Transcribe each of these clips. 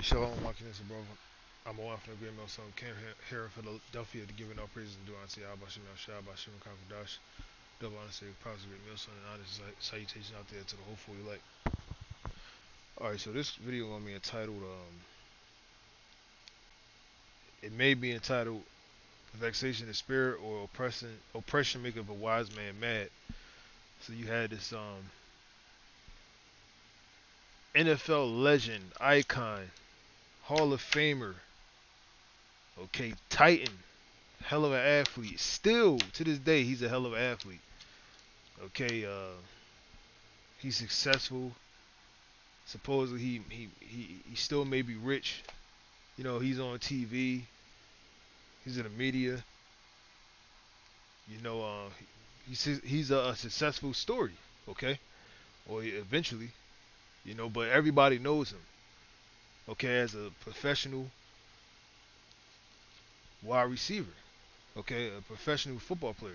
Hey, Shalom, Mark Nessa, bro. I'm a wife and a great male son. Came here in Philadelphia to give all praises and do unto Yahweh Shem Shah by Shem Kakadash. Double honor to the prophet, great male son, and honest salutation out there to the hopeful elect. Alright, so this video gonna be entitled, it may be entitled Vexation of Spirit or Oppression Maketh a Wise Man Mad. So you had this NFL legend, icon, Hall of Famer, okay, Titan, hell of an athlete. Still to this day, he's a hell of an athlete. Okay, he's successful. Supposedly he still may be rich. You know, he's on TV. He's in the media. You know, he's a successful story. Okay, or eventually, you know, but everybody knows him. Okay, as a professional wide receiver. Okay, a professional football player.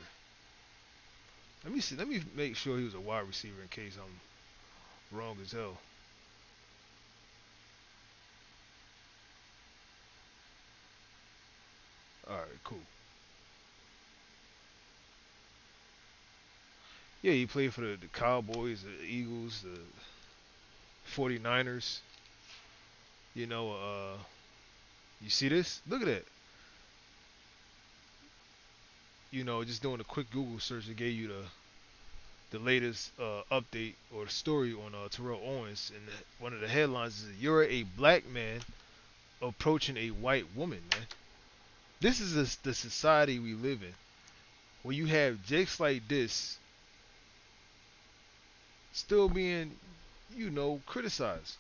Let me see. Let me make sure he was a wide receiver in case I'm wrong as hell. All right, cool. Yeah, he played for the Cowboys, the Eagles, the 49ers. You know, you see this? Look at that. You know, just doing a quick Google search, it gave you the latest update or story on Terrell Owens, and one of the headlines is "You're a black man approaching a white woman." Man, this is the society we live in, where you have jakes like this still being, you know, criticized,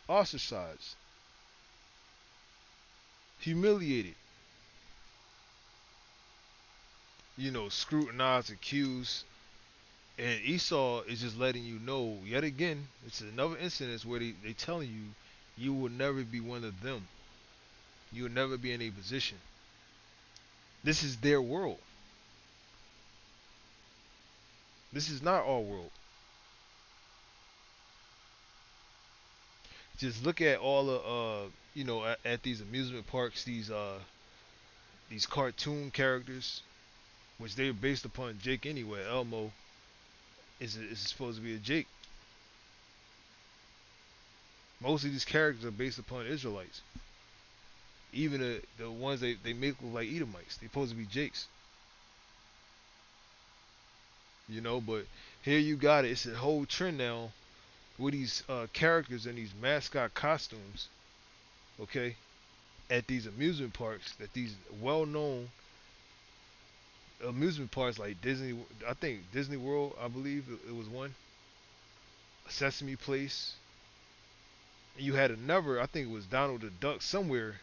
ostracized, humiliated, you know, scrutinized, accused. And Esau is just letting you know, yet again, it's another incident where they telling you, you will never be one of them. You will never be in a position. This is their world. This is not our world. Just look at all the, you know, at these amusement parks, these cartoon characters, which they're based upon Jake anyway. Elmo is supposed to be a Jake. Most of these characters are based upon Israelites. Even the ones they make look like Edomites, they're supposed to be Jakes. You know, but here you got it. It's a whole trend now with these characters in these mascot costumes. Okay, at these amusement parks, that these well-known amusement parks like Disney, I think Disney World, I believe it was one, Sesame Place. And you had another, I think it was Donald the Duck somewhere.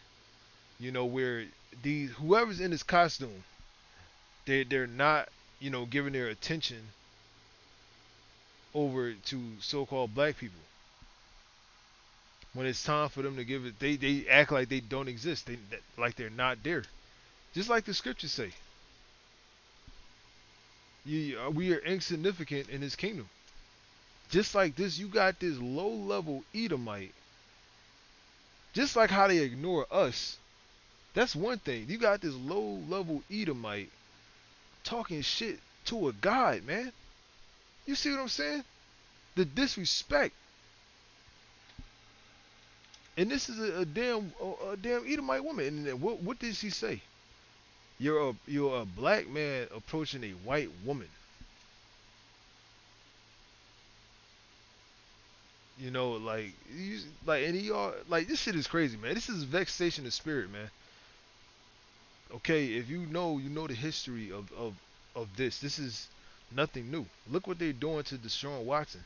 You know where these whoever's in this costume, they're not, you know, giving their attention over to so-called black people. When it's time for them to give it, they act like they don't exist. Like they're not there. Just like the scriptures say, we are insignificant in His kingdom. Just like this, you got this low-level Edomite. Just like how they ignore us. That's one thing. You got this low-level Edomite talking shit to a God, man. You see what I'm saying? The disrespect. And this is a damn Edomite woman. And then what did she say? You're a black man approaching a white woman. You know, like, and he all like this shit is crazy, man. This is vexation of spirit, man. Okay, if you know the history of this. This is nothing new. Look what they're doing to Deshaun Watson.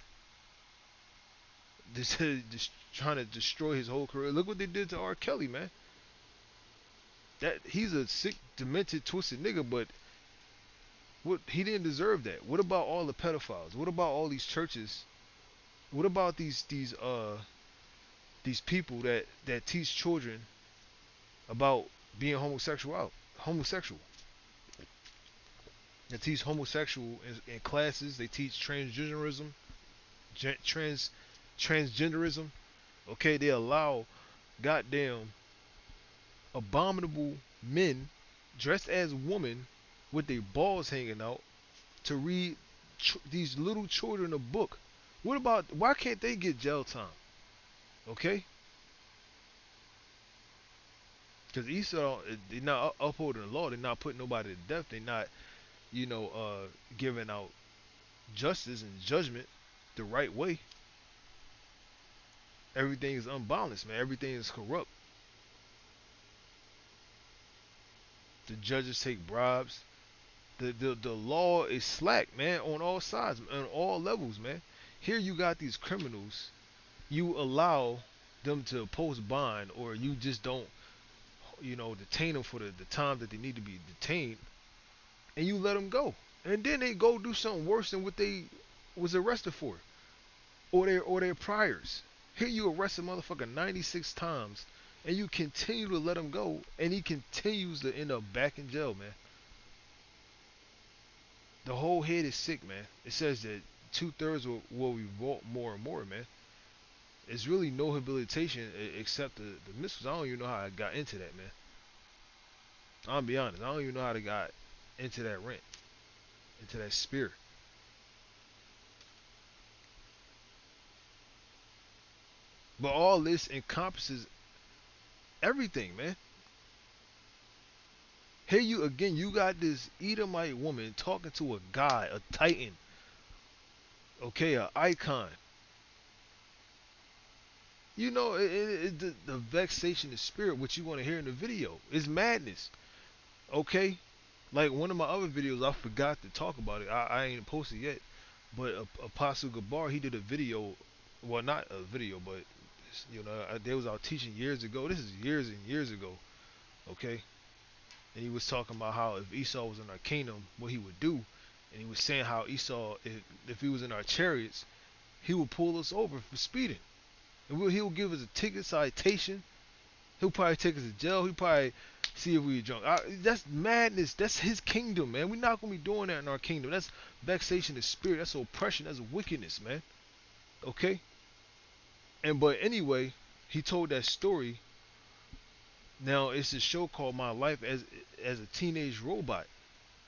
This is just trying to destroy his whole career. Look what they did to R. Kelly, man. That he's a sick, demented, twisted nigga, but what he didn't deserve that. What about all the pedophiles? What about all these churches? What about these people that teach children about being homosexual. They teach homosexual in classes. They teach transgenderism, trans transgenderism. Okay, they allow goddamn abominable men dressed as women with their balls hanging out to read these little children a book. What about why can't they get jail time? Okay, because Esau they're not upholding the law. They're not putting nobody to death. They're not giving out justice and judgment the right way. Everything is unbalanced, man. Everything is corrupt. The judges take bribes. The law is slack, man, on all sides, on all levels, man. Here you got these criminals. You allow them to post bond, or you just don't, detain them for the time that they need to be detained, and you let them go. And then they go do something worse than what they was arrested for, or their priors. Here you arrest a motherfucker 96 times, and you continue to let him go, and he continues to end up back in jail, man. The whole head is sick, man. It says that 2/3 will revolt more and more, man. It's really no rehabilitation except the missiles. I don't even know how I got into that, man. I'll be honest. I don't even know how to got into that rent, into that spirit. But all this encompasses everything, man. Here you again, you got this Edomite woman talking to a guy, a titan, okay, a icon. The vexation of spirit, what you want to hear in the video, is madness. Okay, like one of my other videos, I forgot to talk about it. I ain't posted yet, but Apostle Gabar, he did a video, well, not a video, but they was out teaching years ago. This is years and years ago. Okay, and he was talking about how if Esau was in our kingdom, what he would do, and he was saying how Esau, if he was in our chariots, he would pull us over for speeding, and he'll give us a ticket citation. He'll probably take us to jail. He'll probably see if we were drunk. That's madness. That's his kingdom, man. We're not gonna be doing that in our kingdom. That's vexation of spirit. That's oppression. That's wickedness, man. Okay. But anyway, he told that story. Now it's a show called My Life as a Teenage Robot.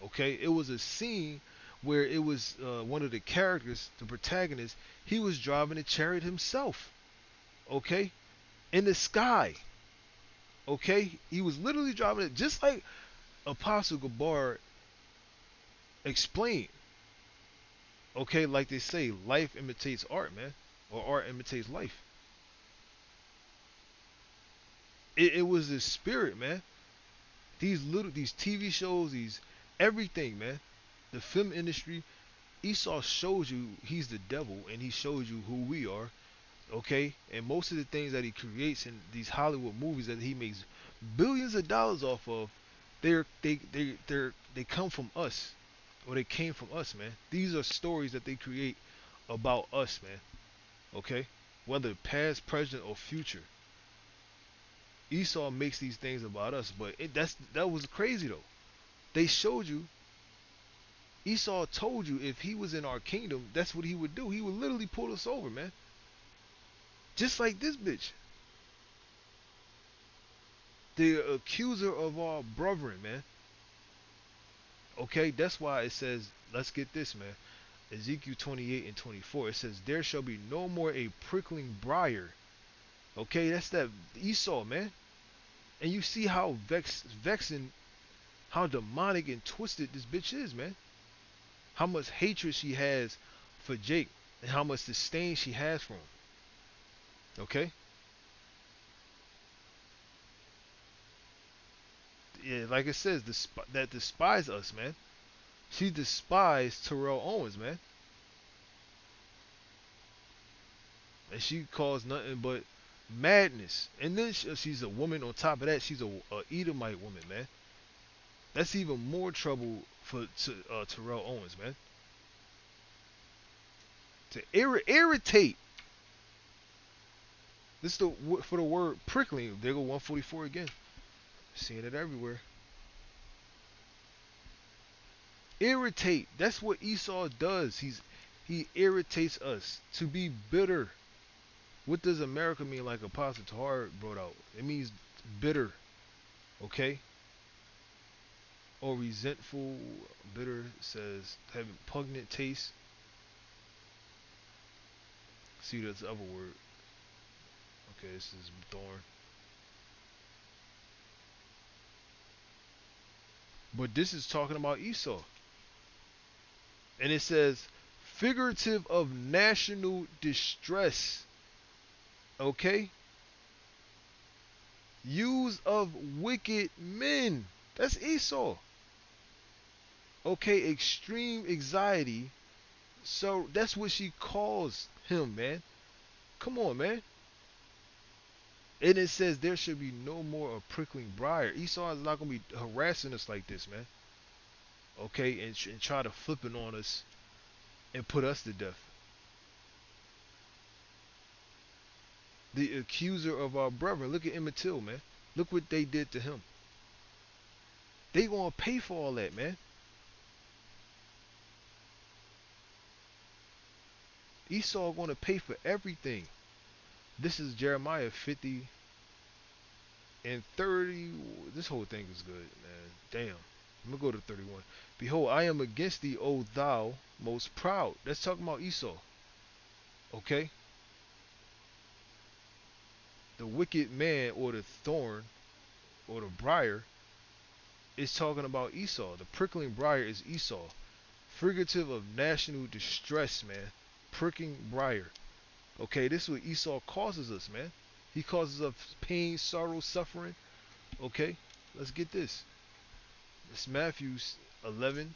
Okay, it was a scene where it was one of the characters, the protagonist. He was driving a chariot himself. Okay, in the sky. Okay, he was literally driving it just like Apostle Gabar explained. Okay, like they say, life imitates art, man, or art imitates life. It was the spirit, man. These TV shows, these everything, man. The film industry, Esau shows you he's the devil, and he shows you who we are. Okay, and most of the things that he creates in these Hollywood movies that he makes billions of dollars off of, they come from us, or they came from us, man. These are stories that they create about us, man. Okay, whether past, present, or future. Esau makes these things about us, but that was crazy though. They showed you. Esau told you if he was in our kingdom, that's what he would do. He would literally pull us over, man. Just like this bitch, the accuser of our brethren, man. Okay, that's why it says, let's get this, man. Ezekiel 28 and 24. It says, "There shall be no more a prickling briar." Okay, that's that Esau, man. And you see how vexing, how demonic and twisted this bitch is, man. How much hatred she has for Jake, and how much disdain she has for him. Okay, yeah, like it says, that despise us, man. She despised Terrell Owens, man, and she caused nothing but madness. And then she's a woman. On top of that, she's a Edomite woman, man. That's even more trouble for Terrell Owens, man. To irritate. This is for the word prickling. There go 144 again. Seeing it everywhere. Irritate. That's what Esau does. He irritates us to be bitter. What does America mean like Apostle Tahar brought out? It means bitter, okay? Or resentful. Bitter says having pungent taste. See, that's the other word. Okay, this is thorn. But this is talking about Esau. And it says, figurative of national distress. Okay? Use of wicked men. That's Esau. Okay, extreme anxiety. So that's what she calls him, man. Come on, man. And it says there should be no more a prickling briar. Esau is not going to be harassing us like this, man. Okay, and try to flip it on us and put us to death. The accuser of our brethren. Look at Emmett Till, man. Look what they did to him. They gonna pay for all that, man. Esau gonna pay for everything. This is Jeremiah 50 and 30. This whole thing is good, man. Damn. I'm gonna go to 31. Behold, I am against thee, O thou most proud. That's talking about Esau. Okay? The wicked man or the thorn or the briar is talking about Esau. The prickling briar is Esau. Figurative of national distress, man. Pricking briar. Okay, this is what Esau causes us, man. He causes us pain, sorrow, suffering. Okay, let's get this. It's Matthew 11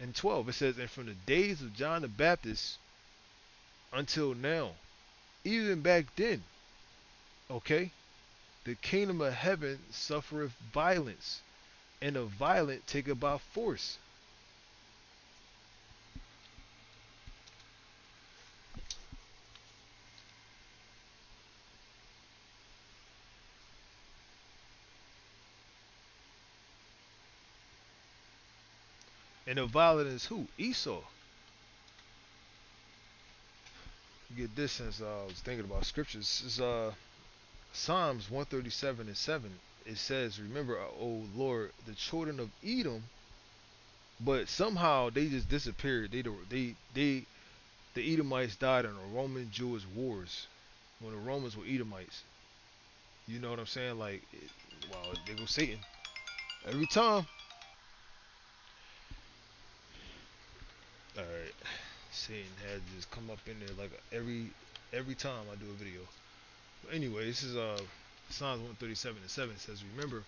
and 12. It says, and from the days of John the Baptist until now, even back then, okay, the kingdom of heaven suffereth violence, and the violent take it by force. And the violent is who? Esau. You get this since I was thinking about scriptures. This is Psalms 137 and 7. It says, remember, O Lord, the children of Edom, but somehow they just disappeared. The Edomites died in the Roman Jewish wars when the Romans were Edomites. You know what I'm saying? Like, wow, they go Satan every time. All right, Satan had to just come up in there like every time I do a video. But anyway, this is Psalms 137 and 7. It says, remember,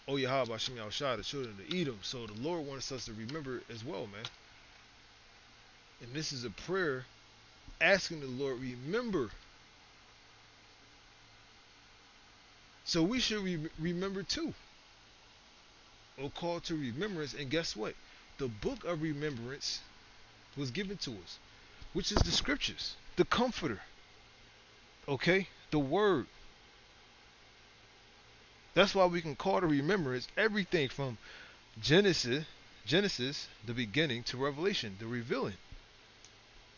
O Yahweh Hashem Yahushua, the children of Edom. So the Lord wants us to remember as well, man. And this is a prayer asking the Lord, remember. So we should remember too. Or call to remembrance. And guess what? The book of remembrance was given to us, which is the scriptures, the comforter. Okay? The word. That's why we can call to remembrance everything from Genesis, the beginning, to Revelation, the revealing.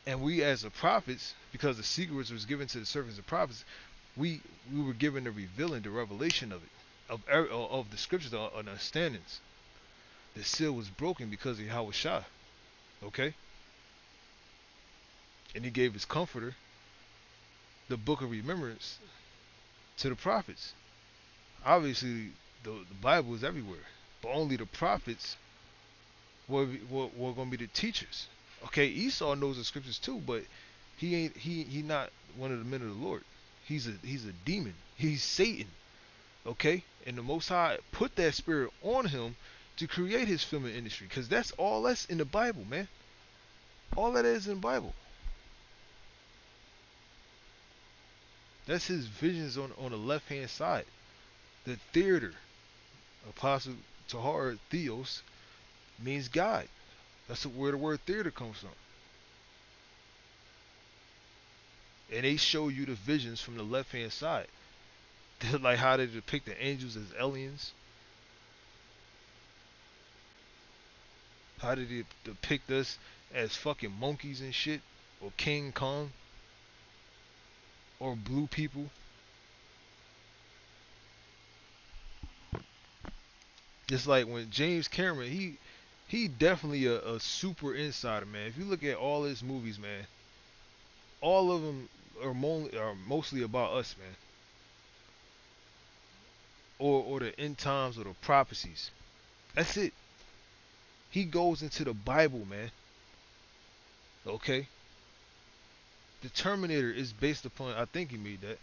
And we as the prophets, because the secrets was given to the servants of prophets, we were given the revealing, the revelation of it, of the scriptures, the understandings. The seal was broken because of Yahweh Shah. Okay? And he gave his comforter, the book of remembrance, to the prophets. Obviously, the Bible is everywhere, but only the prophets were going to be the teachers. Okay, Esau knows the scriptures too, but he not one of the men of the Lord. He's a demon. He's Satan. Okay, and the Most High put that spirit on him to create his film industry, because that's all that's in the Bible, man. All that is in the Bible. That's his visions on the left hand side. The theater, Apostle Tahar, Theos, means God. That's where the word theater comes from. And they show you the visions from the left hand side. Like how they depict the angels as aliens. How did they depict us as fucking monkeys and shit, or King Kong, or blue people. Just like when James Cameron, he definitely a super insider, man. If you look at all his movies, man, all of them are mostly about us, man, or the end times or the prophecies. That's it. He goes into the Bible, man. Okay, the Terminator is based upon. I think he made that.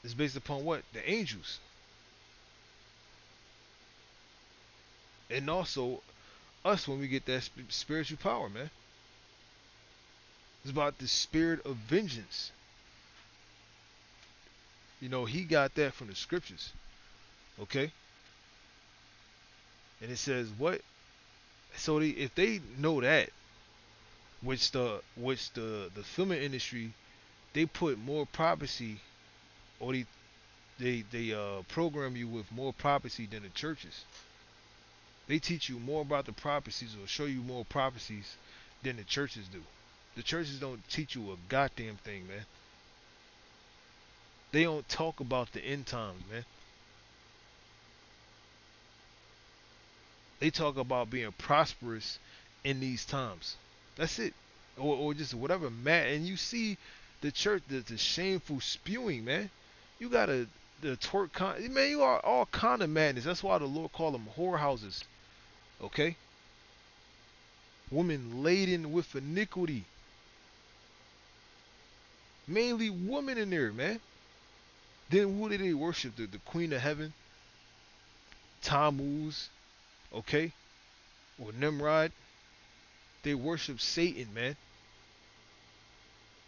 It's based upon what the angels, and also us when we get that spiritual power, man. It's about the spirit of vengeance. He got that from the scriptures. Okay, and it says what? So if they know that, which the filming industry, they put more prophecy, or they program you with more prophecy than the churches. They teach you more about the prophecies or show you more prophecies than the churches do. The churches don't teach you a goddamn thing, man. They don't talk about the end times, man. They talk about being prosperous in these times. That's it. Or just whatever, man. And you see the church, the shameful spewing, man. You got the twerk man. You are all kind of madness. That's why the Lord called them whorehouses. Okay, women laden with iniquity, mainly women in there, man. Then who did they worship? The Queen of Heaven, Tammuz, okay, or Nimrod. They worship Satan, man.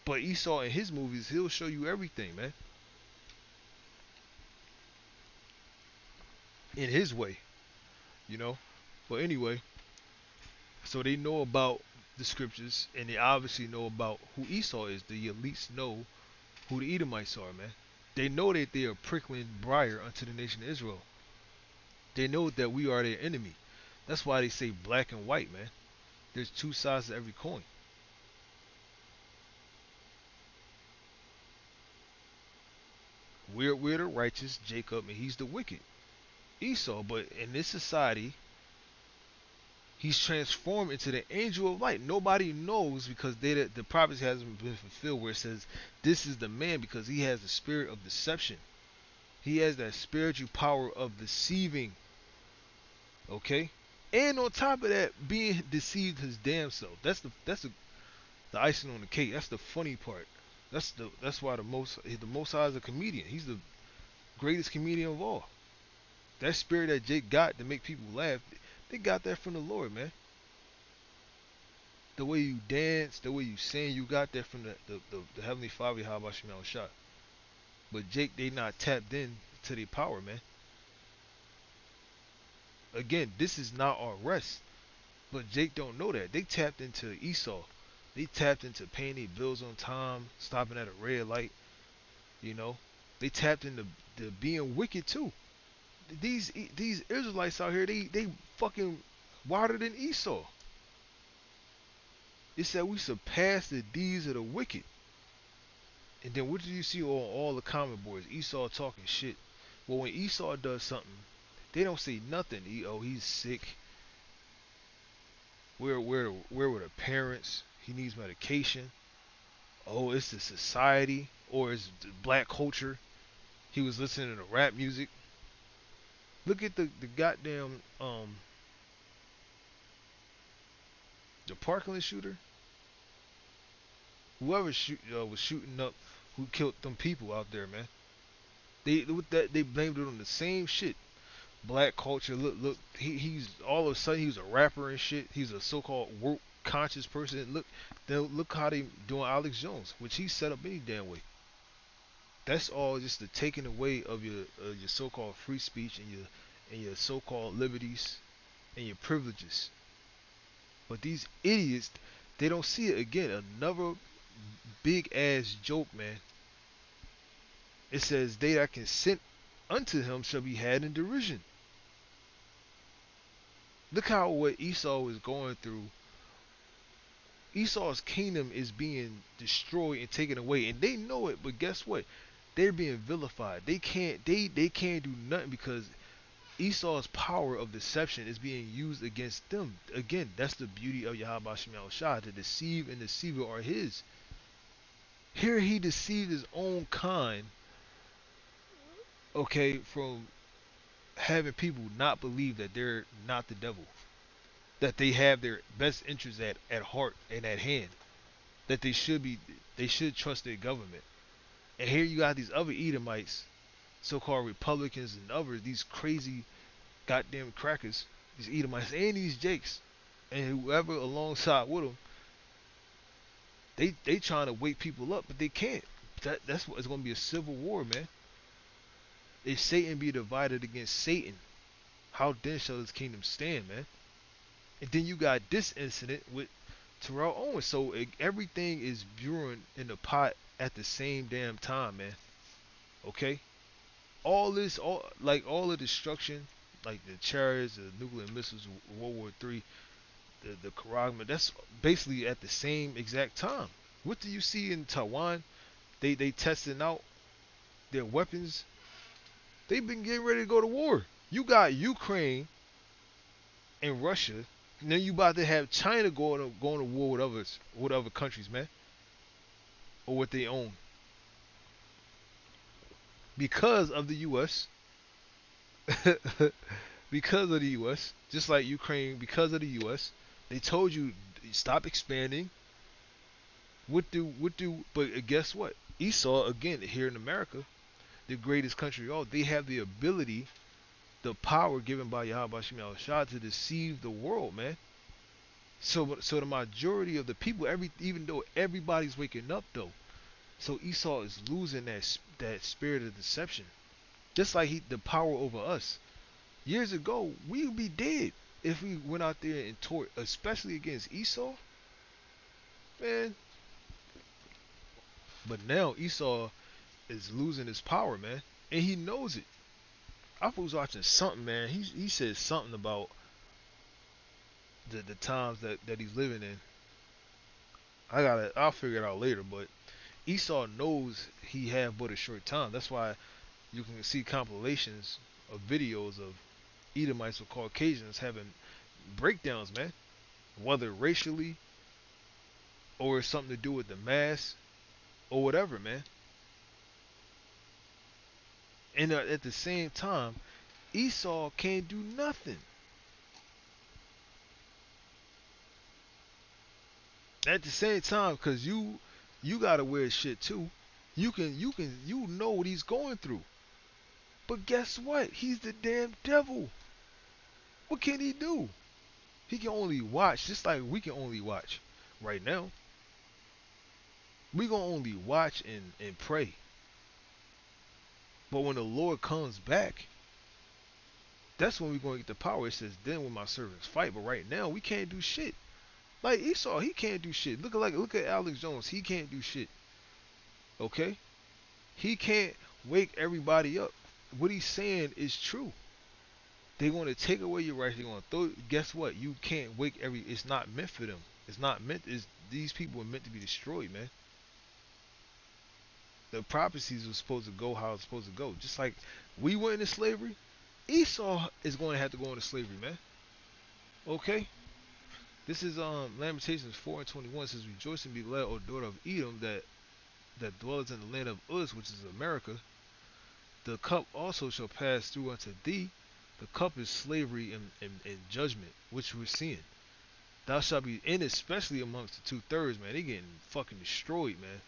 But Esau in his movies, he'll show you everything, man, in his way, you know. But anyway, so they know about the scriptures, and they obviously know about who Esau is. The elites know who the Edomites are, man. They know that they are prickling briar unto the nation of Israel. They know that we are their enemy. That's why they say black and white, man. There's two sides to every coin. We're the righteous, Jacob, and he's the wicked, Esau. But in this society, he's transformed into the angel of light. Nobody knows because the prophecy hasn't been fulfilled where it says this is the man because he has the spirit of deception. He has that spiritual power of deceiving. Okay? And on top of that, being deceived his damn self. The icing on the cake. That's the funny part. That's why the most high is a comedian. He's the greatest comedian of all. That spirit that Jake got to make people laugh, they got that from the Lord, man. The way you dance, the way you sing, you got that from the Heavenly Father. How about Shemal Shah? But Jake, they not tapped in to their power, man. Again, this is not our rest. But Jake don't know that. They tapped into Esau. They tapped into paying their bills on time, stopping at a red light. You know, they tapped into being wicked too. These Israelites out here, they fucking wilder than Esau. It said we surpass the deeds of the wicked. And then what do you see on all the comment boards? Esau talking shit. Well, when Esau does something, they don't say nothing. Oh, he's sick. Where were the parents? He needs medication. Oh, it's the society or it's the black culture. He was listening to rap music. Look at the goddamn the Parkland shooter. Whoever was shooting up, who killed them people out there, man. They blamed it on the same shit. Black culture. Look. He's all of a sudden he was a rapper and shit. He's a so-called work conscious person. Look how they doing Alex Jones, which he set up any damn way. That's all just the taking away of your so-called free speech and your so-called liberties and your privileges. But these idiots, they don't see it again. Another big ass joke, man. It says they that consent unto him shall be had in derision. Look how what Esau was going through Esau's kingdom is being destroyed and taken away, and they know it. But guess what? They're being vilified. They can't do nothing because Esau's power of deception is being used against them. Again, that's the beauty of Yahweh Shem Shah. To deceive and deceiver are his. Here he deceived his own kind, okay, from having people not believe that they're not the devil, that they have their best interests at heart and at hand, that they should trust their government. And here you got these other Edomites, so-called Republicans and others, these crazy goddamn crackers, these Edomites and these Jakes, and whoever alongside with them, they trying to wake people up, but they can't. That's what it's gonna be, a civil war, man. If Satan be divided against Satan, how then shall his kingdom stand, man? And then you got this incident with Terrell Owens. So everything is brewing in the pot at the same damn time, man. Okay? All this, all the destruction, like the chariots, the nuclear missiles, World War III, the Karagma, that's basically at the same exact time. What do you see in Taiwan? They testing out their weapons. They've been getting ready to go to war. You got Ukraine and Russia, and then you about to have China going to war with other countries, man, or what they own because of the U.S. Because of the U.S. Just like Ukraine, because of the U.S. They told you stop expanding. But guess what? Esau again here in America, the greatest country of all, they have the ability, the power given by Yahweh Shem Shah to deceive the world, man. So the majority of the people, even though everybody's waking up though, so Esau is losing that spirit of deception. Just like the power over us. Years ago, we would be dead if we went out there and tore, especially against Esau, man. But now Esau is losing his power, man, and he knows it. I was watching something, man. He said something about the times that he's living in. I'll figure it out later. But Esau knows he have but a short time. That's why you can see compilations of videos of Edomites or Caucasians having breakdowns, man. Whether racially or it's something to do with the mass or whatever, man. And at the same time, Esau can't do nothing. At the same time, cause you gotta wear shit too. You know what he's going through. But guess what? He's the damn devil. What can he do? He can only watch, just like we can only watch right now. We gonna only watch and pray. But when the Lord comes back, that's when we're gonna get the power. It says, then when my servants fight. But right now we can't do shit. Like Esau, he can't do shit. Look at Alex Jones. He can't do shit. Okay? He can't wake everybody up. What he's saying is true. They're going to take away your rights. They're going to throw. Guess what? You can't wake every. It's not meant for them. It's not meant. Is these people are meant to be destroyed, man. The prophecies were supposed to go how it's supposed to go. Just like we went into slavery, Esau is going to have to go into slavery, man. Okay. This is Lamentations 4:21 says, "Rejoice and be glad, O daughter of Edom, that dwelleth in the land of Uz, which is America. The cup also shall pass through unto thee. The cup is slavery and judgment, which we're seeing. Thou shalt be in, especially amongst the 2/3, man. They getting fucking destroyed, man.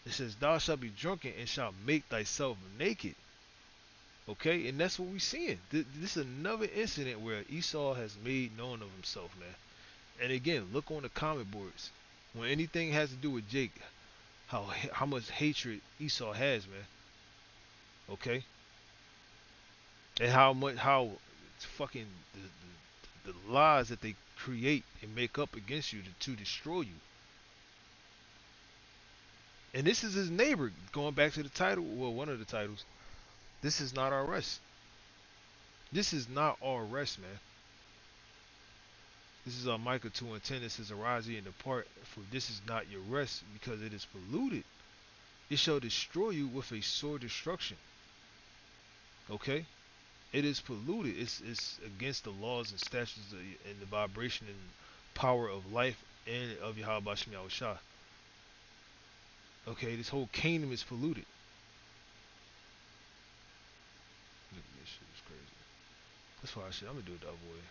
It says, thou shalt be drunken and shalt make thyself naked." Okay, and that's what we're seeing. This is another incident where Esau has made known of himself, man. And again, look on the comment boards. When anything has to do with Jake, how much hatred Esau has, man. Okay, and how fucking the lies that they create and make up against you to destroy you. And this is his neighbor. Going back to the title, well, one of the titles. This is not our rest. This is not our rest, man. This is Micah 2 and 10. It says, Arise ye and depart, for this is not your rest, because it is polluted. It shall destroy you with a sore destruction. Okay? It is polluted. It's against the laws and statutes and the vibration and power of life and of Yahweh Bashem Yahushua. Okay? This whole kingdom is polluted. Look at this shit. It's crazy. That's why I'm going to do it the other way.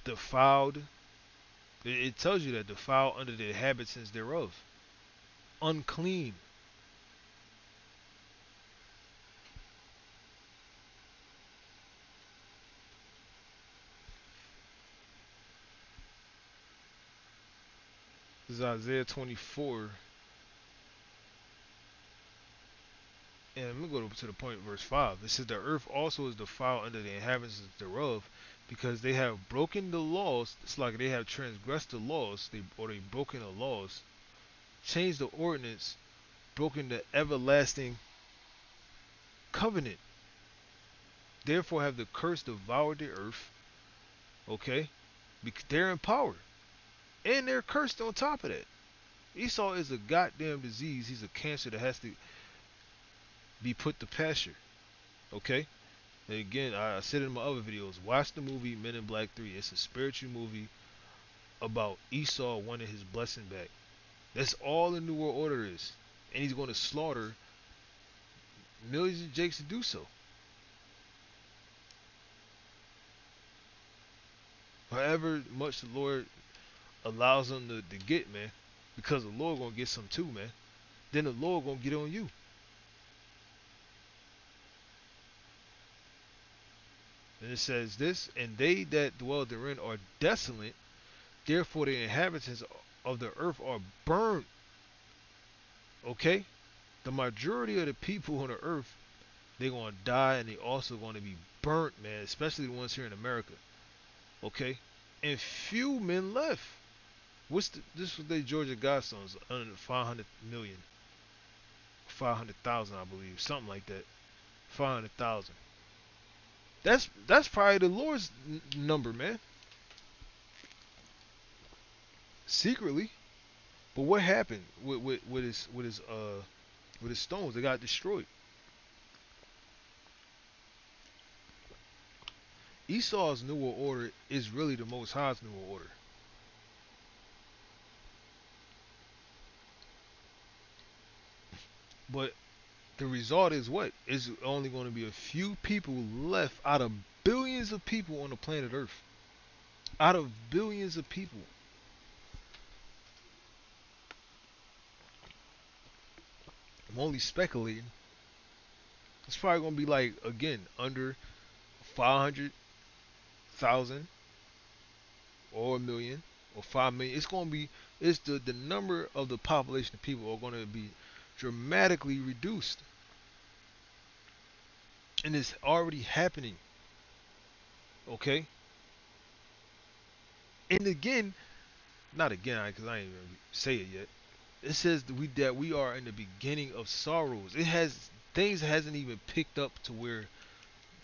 Defiled. It tells you that defiled under the inhabitants thereof. Unclean. This is Isaiah 24. And let me go to the point, verse 5. It says, The earth also is defiled under the inhabitants thereof, because they have broken the laws. It's like they have transgressed the laws, they broken the laws, changed the ordinance, broken the everlasting covenant. Therefore have the curse devoured the earth. Okay? Because they're in power. And they're cursed on top of that. Esau is a goddamn disease. He's a cancer that has to be put to pasture. Okay? And again, I said in my other videos, watch the movie Men in Black 3. It's a spiritual movie about Esau wanting his blessing back. That's all the New World Order is. And he's going to slaughter millions of Jakes to do so. However much the Lord allows them to get, man. Because the Lord going to get some too, man. Then the Lord going to get on you. And it says this, and they that dwell therein are desolate, therefore the inhabitants of the earth are burnt. Okay? The majority of the people on the earth, they're going to die, and they also going to be burnt, man, especially the ones here in America. Okay? And few men left. This was the Georgia Guidestones, under 500 million. 500,000, I believe. Something like that. 500,000. That's probably the Lord's number, man. Secretly. But what happened with his stones? They got destroyed. Esau's New World Order is really the Most High's New World Order. But the result is what? Is only going to be a few people left out of billions of people on the planet Earth. Out of billions of people. I'm only speculating. It's probably going to be like, again, under 500,000 or a million or 5 million. It's going to be, it's the number of the population of people are going to be dramatically reduced. And it's already happening. Okay? And again, not again, because I ain't even say it yet. It says that we are in the beginning of sorrows. It has things hasn't even picked up to where,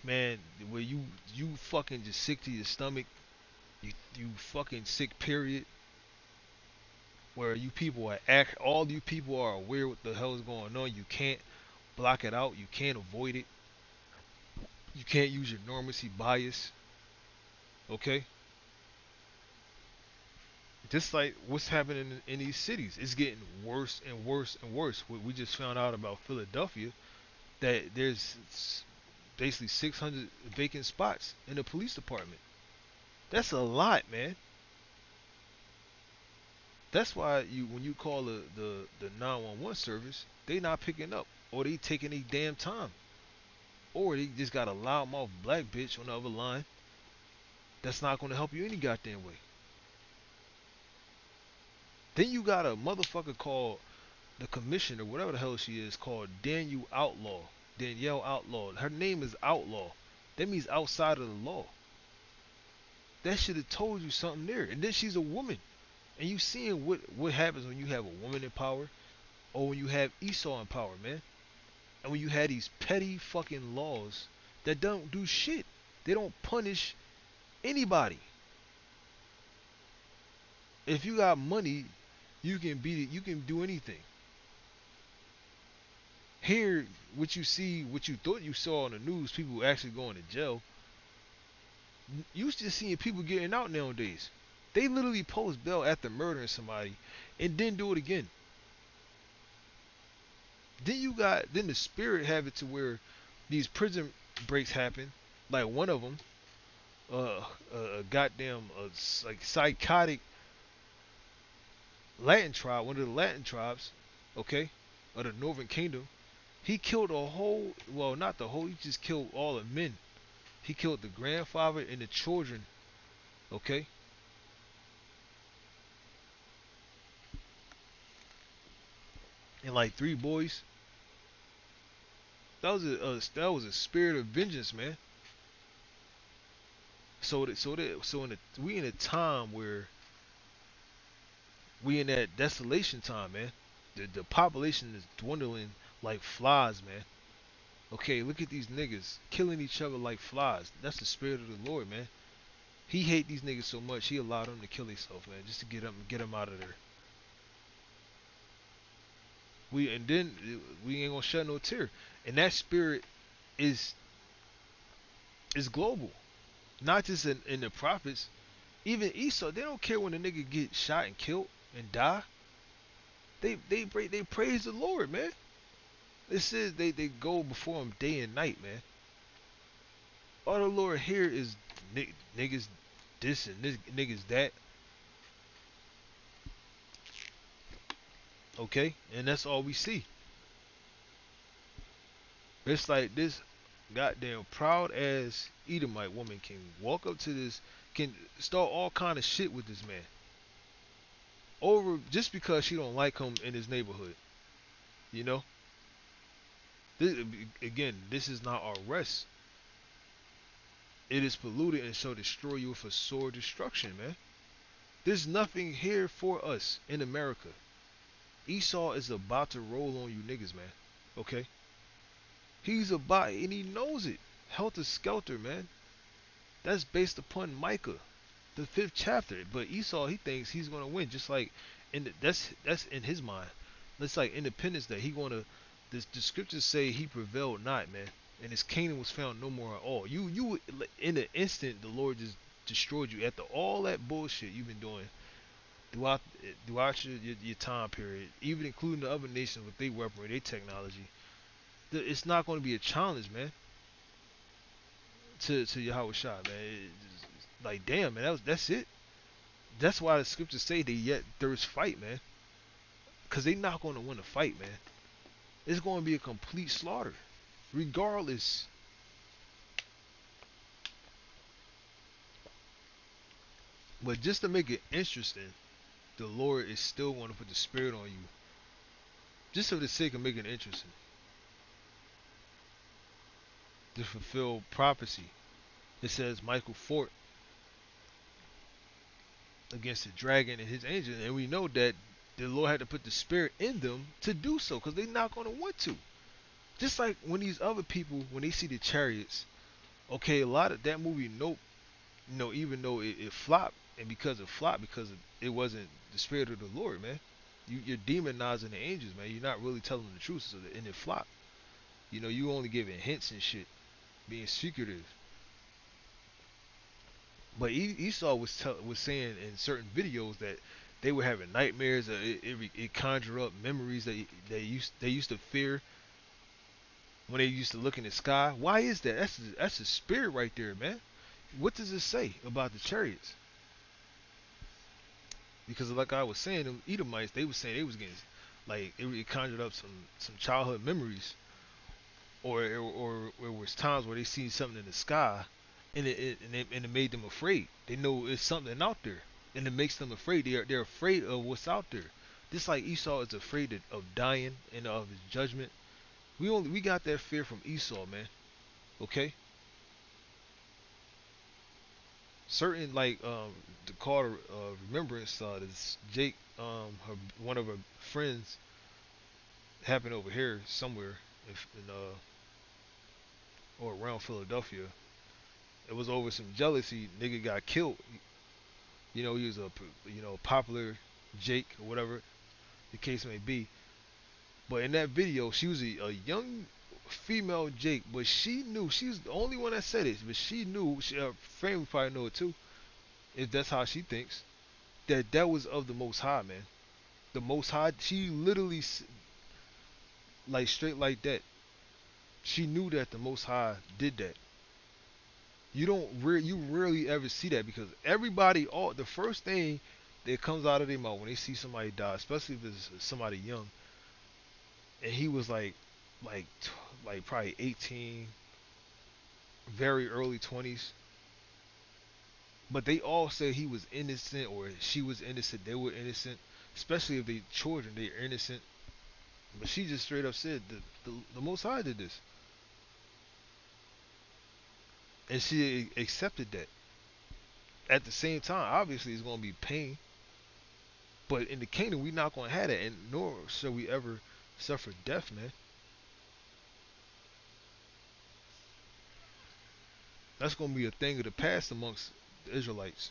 man, where you fucking just sick to your stomach. You fucking sick, period. Where you people all you people are aware what the hell is going on. You can't block it out. You can't avoid it. You can't use your normacy bias. Okay? Just like what's happening in these cities. It's getting worse and worse and worse. We just found out about Philadelphia that there's basically 600 vacant spots in the police department. That's a lot, man. That's why when you call the 911 service, they not picking up, or they taking a damn time, or they just got a loudmouth black bitch on the other line. That's not gonna help you any goddamn way. Then you got a motherfucker called the commissioner, whatever the hell she is, called Danielle Outlaw. Her name is Outlaw. That means outside of the law. That should have told you something there. And then she's a woman. And you seeing what happens when you have a woman in power, or when you have Esau in power, man. And when you had these petty fucking laws that don't do shit, they don't punish anybody. If you got money, you can beat it. You can do anything. Here, what you see, what you thought you saw on the news, people actually going to jail. You just seeing people getting out nowadays. They literally post bail after murdering somebody, and then do it again. Then the spirit have it to where these prison breaks happen. Like one of them, a goddamn like psychotic Latin tribe, one of the Latin tribes, okay, of the Northern Kingdom. He killed a whole, well, not the whole. He just killed all the men. He killed the grandfather and the children. Okay, and like three boys. That was a spirit of vengeance, man. So in we in a time where we in that desolation time, man. The population is dwindling like flies, man. Okay, look at these niggas killing each other like flies. That's the spirit of the Lord, man. He hate these niggas so much he allowed them to kill themselves, man, just to get them out of there. We ain't gonna shed no tear. And that spirit is is global, not just in the prophets. Even Esau, they don't care when a nigga get shot and killed and die. They praise the Lord, man. It says they go before him day and night, man. All the Lord here is niggas this and this niggas that. Okay, and that's all we see. It's like this goddamn proud ass Edomite woman can walk up to this, can start all kind of shit with this man over just because she don't like him in his neighborhood. You know, this, again, this is not our rest. It is polluted and shall destroy you with a sore destruction, man. There's nothing here for us in America. Esau is about to roll on you niggas, man. Okay? He's about, and he knows it. Helter Skelter, man. That's based upon Micah, the fifth chapter. But Esau, he thinks he's gonna win, just like that's in his mind. It's like Independence Day. He gonna the scriptures say he prevailed not, man, and his kingdom was found no more at all. You in an instant, the Lord just destroyed you after all that bullshit you've been doing throughout your time period, even including the other nations with their weaponry, their technology. It's not going to be a challenge, man, to Yahweh Shah, man. Like, damn, man, that's it. That's why the scriptures say that yet there is fight, man, because they not going to win a fight, man. It's going to be a complete slaughter, regardless. But just to make it interesting, the Lord is still going to put the Spirit on you, just for the sake of making it interesting, to fulfill prophecy. It says Michael fought against the dragon and his angels, and we know that the Lord had to put the Spirit in them to do so, because they're not going to want to. Just like when these other people, when they see the chariots, okay, a lot of that movie, Nope, even though it flopped, and because it flopped, because it wasn't the Spirit of the Lord, man. You're demonizing the angels, man. You're not really telling the truth, so and it flopped. You only giving hints and shit, being secretive. But Esau was saying in certain videos that they were having nightmares. It conjure up memories that they used to fear when they used to look in the sky. Why is that? That's a spirit right there, man. What does it say about the chariots? Because like I was saying, them Edomites, they were saying they was getting like it conjured up some childhood memories, or it was times where they seen something in the sky, and it made them afraid. They know it's something out there, and it makes them afraid. They're afraid of what's out there. Just like Esau is afraid of dying and of his judgment. We got that fear from Esau, man. Okay, certain like the call remembrance. This Jake, one of her friends happened over here somewhere. if in or around Philadelphia. It was over some jealousy. Nigga got killed. You know, he was a popular Jake or whatever the case may be. But in that video, she was a young female Jake, but she knew she was the only one that said it. But she knew, her family probably know it too, if that's how she thinks, that that was of the Most High, man. The Most High. She literally like straight like that. She knew that the Most High did that. You rarely ever see that because everybody, all the first thing that comes out of their mouth when they see somebody die, especially if it's somebody young, and he was like like probably 18, very early 20s, but they all say he was innocent or she was innocent, they were innocent, especially if they children, they're innocent. But she just straight up said the Most High did this, and she accepted that. At the same time, obviously, it's gonna be pain, but in the kingdom, we're not gonna have that, and nor shall we ever suffer death, man. That's gonna be a thing of the past amongst the Israelites.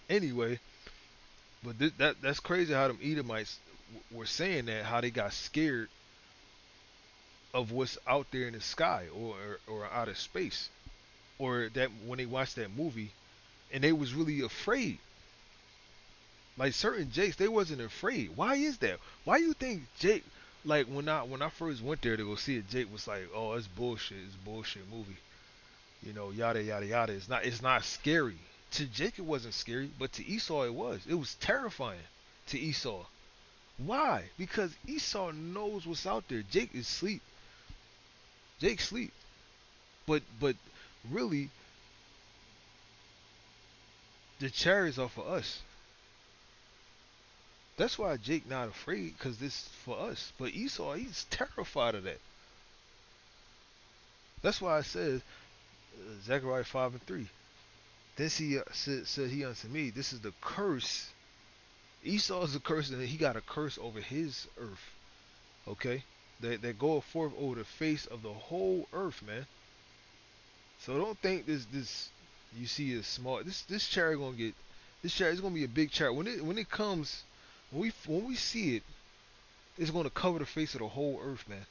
Anyway, but that's crazy how them Edomites were saying that, how they got scared of what's out there in the sky or out of space, or that when they watched that movie and they was really afraid. Like certain Jakes, they wasn't afraid. Why is that? Why you think Jake? Like when I first went there to go see it, Jake was like, "Oh, it's bullshit. It's a bullshit movie. You know, yada yada yada. It's not scary." To Jake, it wasn't scary, but to Esau, it was. It was terrifying to Esau. Why? Because Esau knows what's out there. Jake is sleep. Jake sleep. But really, the chariots are for us. That's why Jake not afraid, cause this for us. But Esau, he's terrified of that. That's why I said Zechariah 5:3. Then he said he unto me, this is the curse. Esau is the curse, and he got a curse over his earth. Okay, that goeth forth over the face of the whole earth, man. So don't think this you see is small. This chariot gonna get this chariot is gonna be a big chariot when it comes when we see it. It's gonna cover the face of the whole earth, man.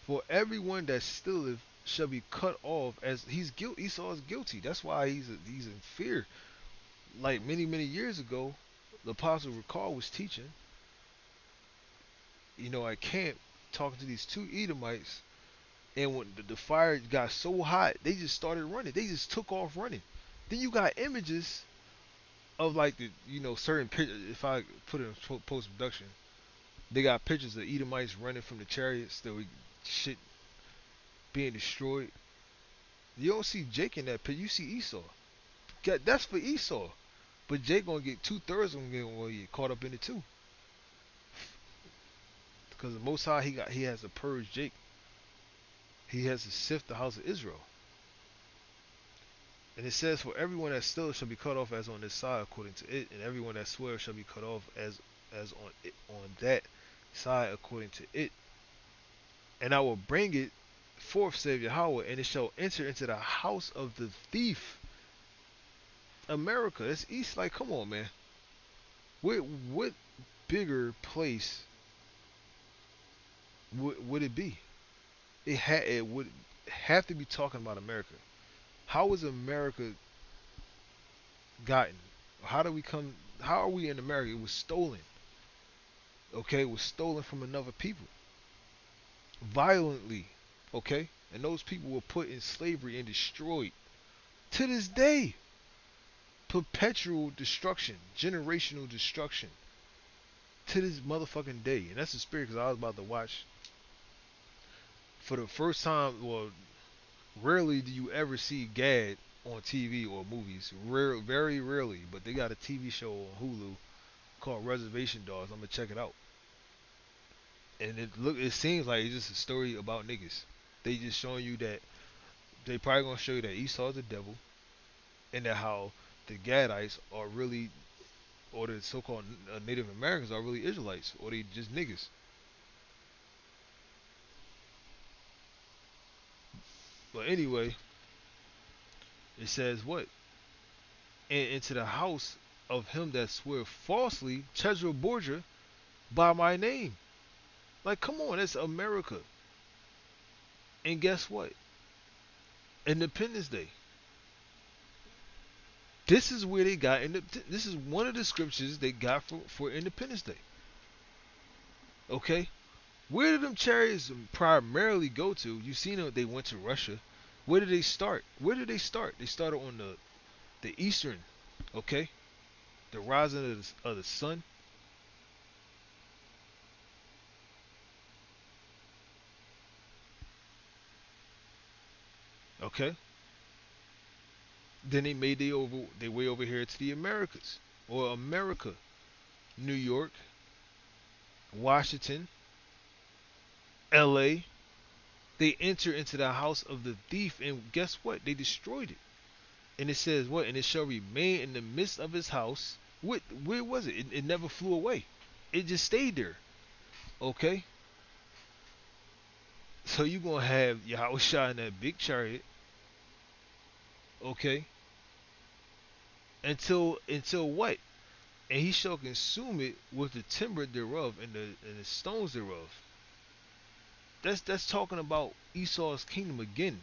For everyone that stilleth shall be cut off, as he's guilty. Esau is guilty. That's why he's in fear. Like many years ago, the apostle Recall was teaching, at camp, talking to these two Edomites, and when the fire got so hot, they just started running. They just took off running. Then you got images of like the certain pictures. If I put it in post production, they got pictures of Edomites running from the chariots. That we shit being destroyed. You don't see Jake in that picture. You see Esau. That's for Esau. But Jake gonna get 2/3 of them get caught up in it too. Because the Most High, he has to purge Jake. He has to sift the house of Israel. And it says, for everyone that still shall be cut off as on this side according to it, and everyone that swears shall be cut off as on it, on that side according to it. And I will bring it forth, saith Yahweh, and it shall enter into the house of the thief. America, it's East. Like, come on, man. What bigger place would it be? It would have to be talking about America. How is America gotten? How do we come? How are we in America? It was stolen. Okay, it was stolen from another people violently. Okay, and those people were put in slavery and destroyed. To this day, perpetual destruction, generational destruction. To this motherfucking day, and that's the spirit. Because I was about to watch for the first time. Well, rarely do you ever see Gad on TV or movies. Rare, very rarely. But they got a TV show on Hulu called Reservation Dogs. I'm gonna check it out. And it seems like it's just a story about niggas. They just showing you that They probably gonna show you that Esau is the devil, and that how the Gadites are really, or the so-called Native Americans are really Israelites, or they just niggas. But anyway, it says what? And into the house of him that swear falsely, Chesra Borgia, by my name. Like, come on, that's America. And guess what? Independence Day. This is where they got. This is one of the scriptures they got for Independence Day. Okay, where did them chariots primarily go to? You seen them? They went to Russia. Where did they start? Where did they start? They started on the eastern. Okay, the rising of the sun. Okay, then they made their way over here to the Americas or America, New York, Washington, L.A. They enter into the house of the thief, and guess what? They destroyed it. And it says what? And it shall remain in the midst of his house. Where was it? It never flew away. It just stayed there. Okay? So you gonna have Yahweh in that big chariot, okay? Until what? And he shall consume it with the timber thereof and the stones thereof. That's talking about Esau's kingdom again.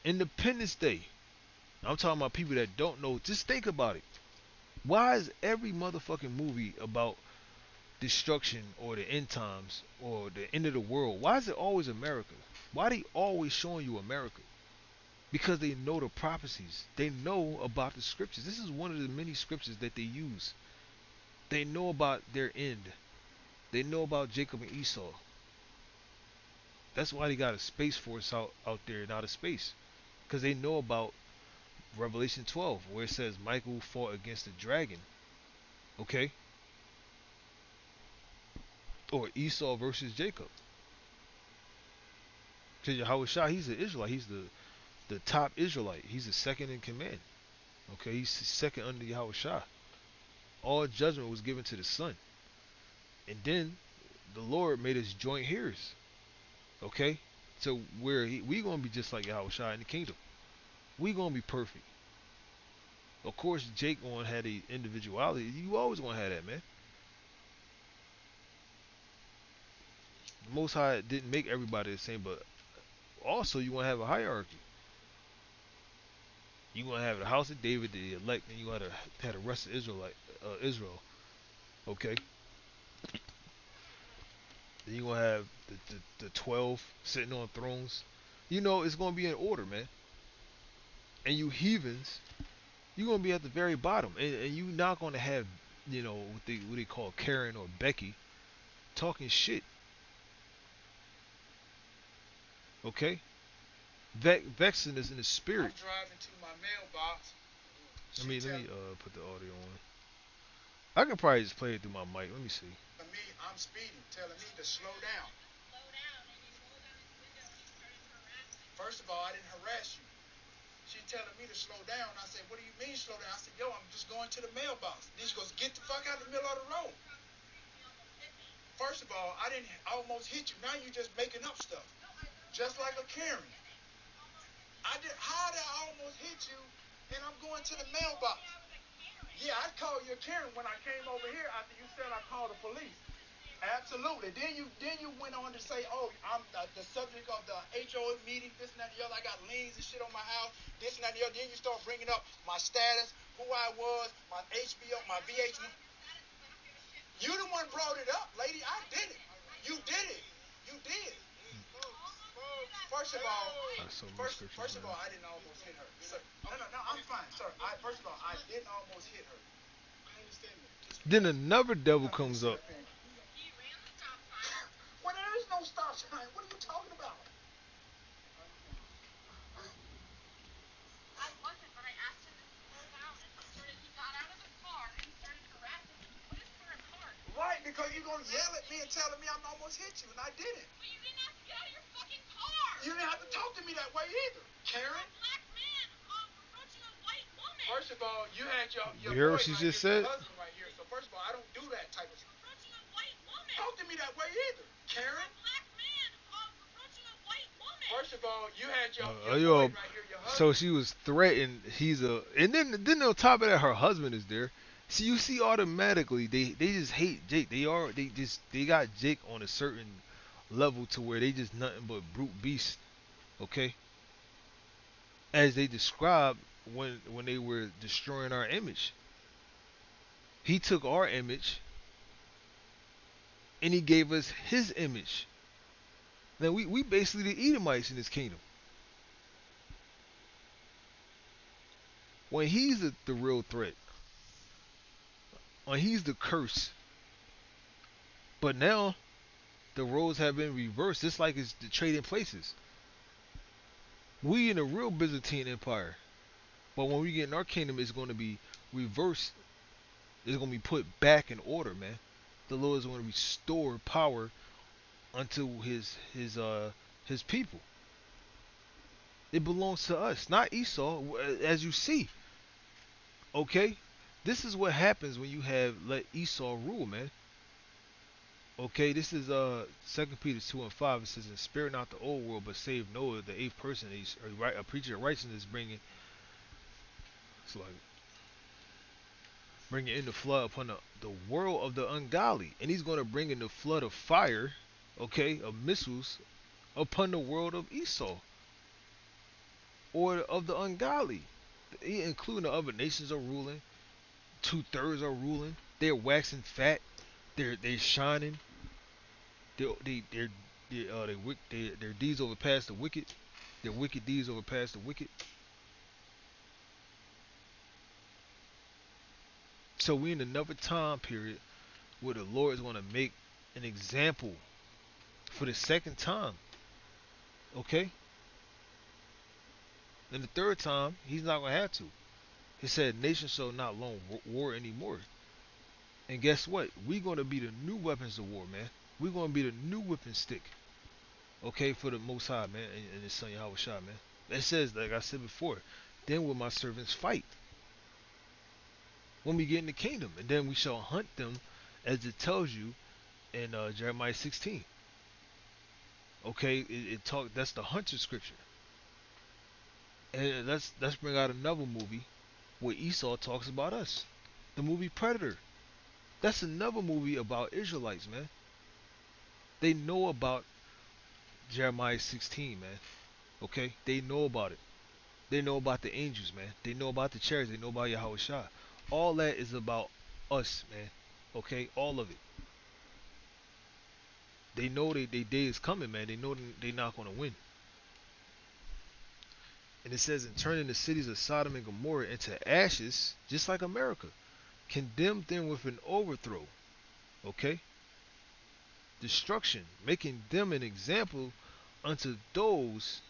Independence Day. I'm talking about people that don't know. Just think about it. Why is every motherfucking movie about destruction or the end times or the end of the world? Why is it always America? Why they always showing you America? Because they know the prophecies. They know about the scriptures. This is one of the many scriptures that they use. They know about their end. They know about Jacob and Esau. That's why they got a space force out there in outer space. Because they know about Revelation 12, where it says Michael fought against the dragon. Okay? Or Esau versus Jacob. Because Yahweh Shah, he's an Israelite. He's the top Israelite. He's the second in command. Okay? He's second under Yahweh Shah. All judgment was given to the Son. And then the Lord made us joint heirs. Okay? So we gonna be just like Yahweh Shai in the kingdom. We gonna be perfect. Of course, Jake gonna have the individuality. You always gonna have that, man. The Most High didn't make everybody the same, but also you gonna have a hierarchy. You gonna have the house of David, the elect, and you gotta have the rest of Israel. Okay. Then you gonna have the 12 sitting on thrones. You know it's gonna be in order, man. And you heathens, you're gonna be at the very bottom, and you're not gonna have, what they call Karen or Becky talking shit. Okay, vexing is in the spirit. I'm driving to my mailbox. Let me put the audio on. I can probably just play it through my mic. Let me see. Me, I'm speeding, telling me to slow down. First of all, I didn't harass you. She telling me to slow down. I said, what do you mean slow down? I said, yo, I'm just going to the mailbox. Then she goes, get the fuck out of the middle of the road. First of all, I didn't almost hit you. Now you just making up stuff. Just like a Karen. How did I almost hit you and I'm going to the mailbox? Yeah, I'd call you a Karen when I came over here after you said I called the police. Absolutely. Then you went on to say, oh, I'm the subject of the HOA meeting, this and that and the other. I got liens and shit on my house, this and that and the other. Then you start bringing up my status, who I was, my HBO, my VH. You the one brought it up, lady. I did it. You did it. You did. First of all, I didn't almost hit her. Sir, no, I'm fine, sir. First of all, I didn't almost hit her. I understand that. Then another devil comes up. Well, there is no stop sign. What are you talking about? I wasn't, but I asked him to slow down, and he got out of the car and he started harassing me. He put his car in park. Right, because you're gonna yell at me and telling me I'm almost hit you, and I didn't. But you didn't have to get out of your fucking car. You didn't have to talk to me that that way either, Karen. First of all, you had your You hear boy what she right just here, said? your husband right here. So first of all, I don't do that type of stuff. Talk to me that way either, Karen. First of all, you had your boy Yo, right here, your so husband. she was threatened. And then on top of that, her husband is there. See, you see, automatically they just hate Jake. They got Jake on a certain level to where they just nothing but brute beast. Okay, as they described when they were destroying our image. He took our image and he gave us his image. Now we basically the Edomites in this kingdom. When he's the real threat, when he's the curse. But now the roles have been reversed. It's like it's the trading places. We in the real Byzantine Empire, but when we get in our kingdom, it's going to be reversed. It's going to be put back in order, man. The Lord is going to restore power unto his people. It belongs to us, not Esau, as you see. Okay, this is what happens when you have let Esau rule, man. Okay, this is 2 Peter 2:5. It says, "And spare not the old world, but save Noah, the eighth person." He's a preacher of righteousness, bringing it's like bringing in the flood upon the world of the ungodly, and he's going to bring in the flood of fire, okay, of missiles upon the world of Esau or of the ungodly, including the other nations are ruling. 2/3 are ruling. They're waxing fat. They're shining. They they they're, their deeds overpass the wicked. Their wicked deeds overpass the wicked. So we in another time period where the Lord is going to make an example for the second time. Okay, and the third time He's not going to have to. He said, "Nation shall not long war anymore." And guess what? We're going to be the new weapons of war, man. We're going to be the new whipping stick. Okay, for the Most High, man, and His Son Yahweh Shah, man. It says, like I said before, then will my servants fight when we get in the kingdom, and then we shall hunt them, as it tells you in Jeremiah 16. Okay, it talk. That's the hunter scripture, and let's bring out another movie where Esau talks about us. The movie Predator. That's another movie about Israelites, man. They know about Jeremiah 16, man. Okay, they know about it. They know about the angels, man. They know about the chariots. They know about Yahweh Shah. All that is about us, man. Okay, all of it. They know they day is coming, man. They know they're not gonna win. And it says, "And turning the cities of Sodom and Gomorrah into ashes, just like America, condemned them with an overthrow." Okay, destruction, making them an example unto those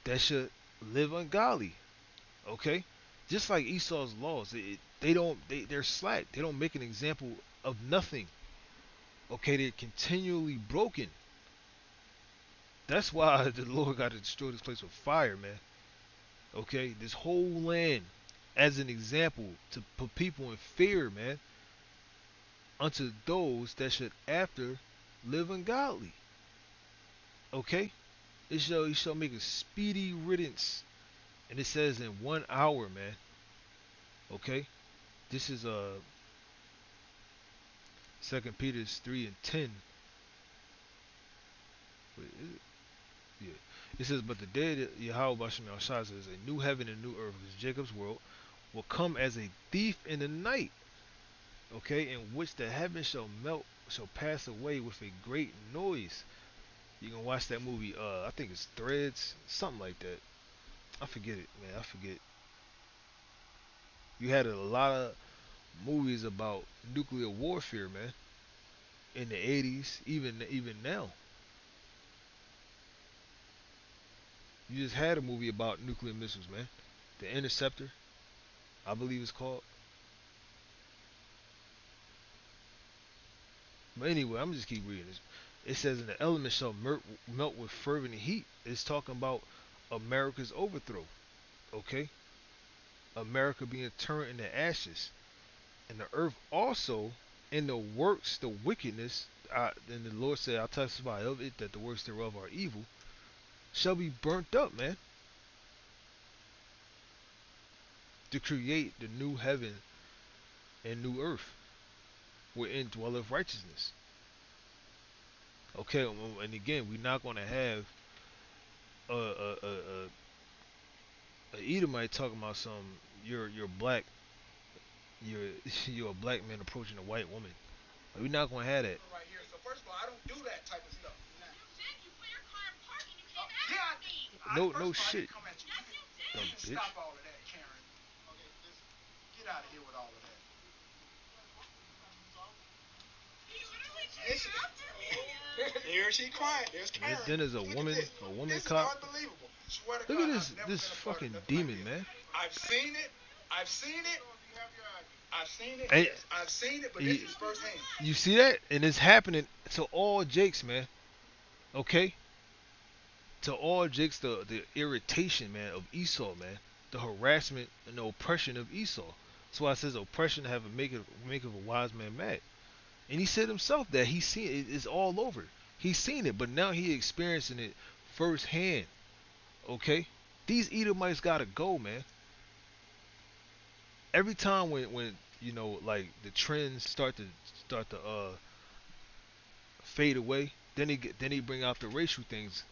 that should live ungodly. Okay, just like Esau's laws, they're slack. They don't make an example of nothing. Okay, they're continually broken. That's why the Lord got to destroy this place with fire, man. Okay, this whole land as an example to put people in fear, man, unto those that should after live ungodly. Okay, it shall make a speedy riddance, and it says in 1 hour, man. Okay, this is 2 Peter 3:10. Wait, is it? Yeah. It says, "But the day that Yahweh Bashem Yahshua says, a new heaven and new earth, which is Jacob's world, will come as a thief in the night, okay, in which the heavens shall melt, shall pass away with a great noise." You can watch that movie, I think it's Threads, something like that. I forget it, man. I forget. You had a lot of movies about nuclear warfare, man, in the 80s, even now. You just had a movie about nuclear missiles, man. The Interceptor, I believe it's called. But anyway, I'm just keep reading this. It says, "And the elements shall melt with fervent heat." It's talking about America's overthrow. Okay, America being turned into ashes, and the earth also, in the works, the wickedness. And the Lord said, "I'll testify of it that the works thereof are evil, shall be burnt up, man, to create the new heaven and new earth, wherein dwelleth righteousness." Okay, and again, we're not going to have a Edomite talking about some you're black, you're you're a black man approaching a white woman. Like, we're not going to have that. Right here. So first of all, I don't do that type of stuff. You put your car in park and you can't ask me. No, First no of all, I shit. didn't come at you. Dumb You bitch. stop all of that, Karen. Okay, just get out of here with all of that. Here she crying. There's Karen. Then there's a woman This cop. is unbelievable. Swear to Look God, at I've never this been a part of fucking nothing demon, like man. I've seen it. I've seen it. I've seen it. Hey, Yes, I've seen it, but this is firsthand. You see that? And it's happening to all Jakes, man. Okay? To all Jakes, the irritation, man, of Esau, man. The harassment and the oppression of Esau. That's why it says oppression have a make of a wise man mad. And he said himself that he's seen it. It's all over. He's seen it, but now he experiencing it firsthand. Okay? These Edomites gotta go, man. Every time when like the trends start to fade away, then he bring out the racial things,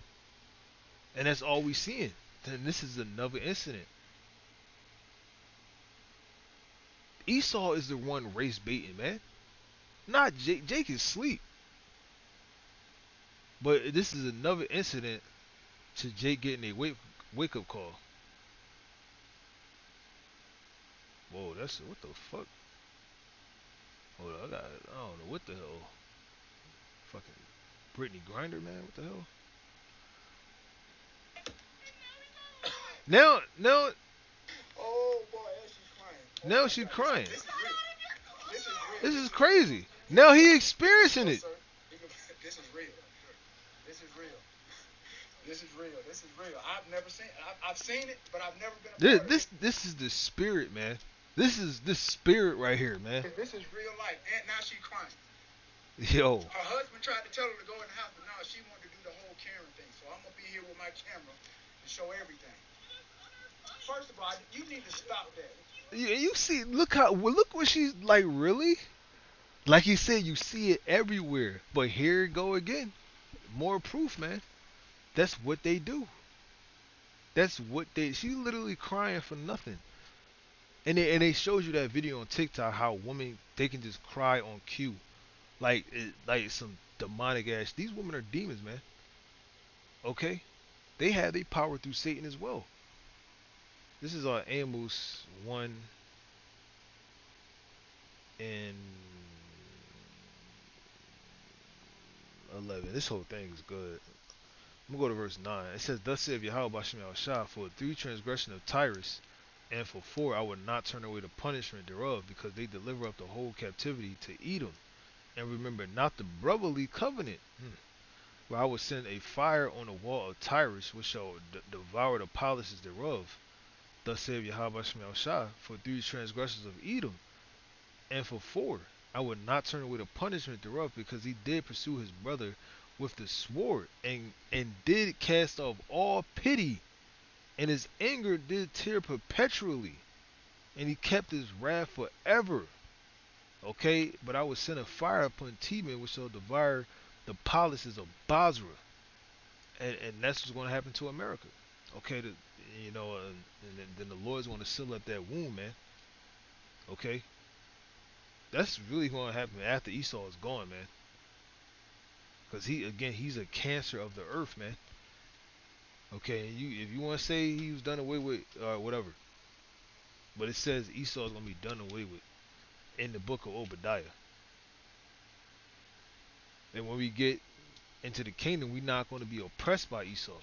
and that's all we seeing. Then this is another incident. Esau is the one race baiting, man. Not Jake. Jake is asleep. But this is another incident to Jake getting a wake up call. Whoa, that's what the fuck? Hold on, I don't know what the hell. Fucking Brittany Grinder, man. What the hell? Now, Oh boy, she's crying. Oh now my she's God. crying. This is real. This is real. This is crazy. Now he experiencing No, it. sir. This is real. This is real. This is real. This is real. I've never seen. I've seen it, but I've never been a part of it. This is the spirit, man. This is the spirit right here, man. This is real life. And now she's crying. Yo, Her husband tried to tell her to go in the house, but now she wanted to do the whole Karen thing. So I'm gonna be here with my camera and show everything. First of all, you need to stop that. you see, look what she's like. Really, like he said, you see it everywhere. But here it go again. More proof, man. That's what they do. That's what they. She's literally crying for nothing. And they shows you that video on TikTok how women they can just cry on cue, like some demonic ass. These women are demons, man. Okay, they have their power through Satan as well. This is Amos 1:11. This whole thing is good. I'm gonna go to verse 9. It says, "Thus saith Yahweh Bashem Shah, for 3 transgression of Tyrus, and for 4 I would not turn away the punishment thereof, because they deliver up the whole captivity to Edom, and remember not the brotherly covenant. Where I will send a fire on the wall of Tyrus, which shall devour the palaces thereof. Thus saith Yahweh Shemel Shah, for 3 transgressions of Edom, and for 4 I would not turn away the punishment thereof, because he did pursue his brother with the sword, and did cast off all pity, and his anger did tear perpetually, and he kept his wrath forever. Okay, but I will send a fire upon Teman, which shall devour the palaces of Basra, and that's what's going to happen to America. Okay, and then the Lord's going to seal up that wound, man. Okay, that's really going to happen after Esau is gone, man. Because he's a cancer of the earth, man. Okay, and if you want to say he was done away with, whatever, but it says Esau is going to be done away with in the book of Obadiah. And when we get into the kingdom, we're not going to be oppressed by Esau.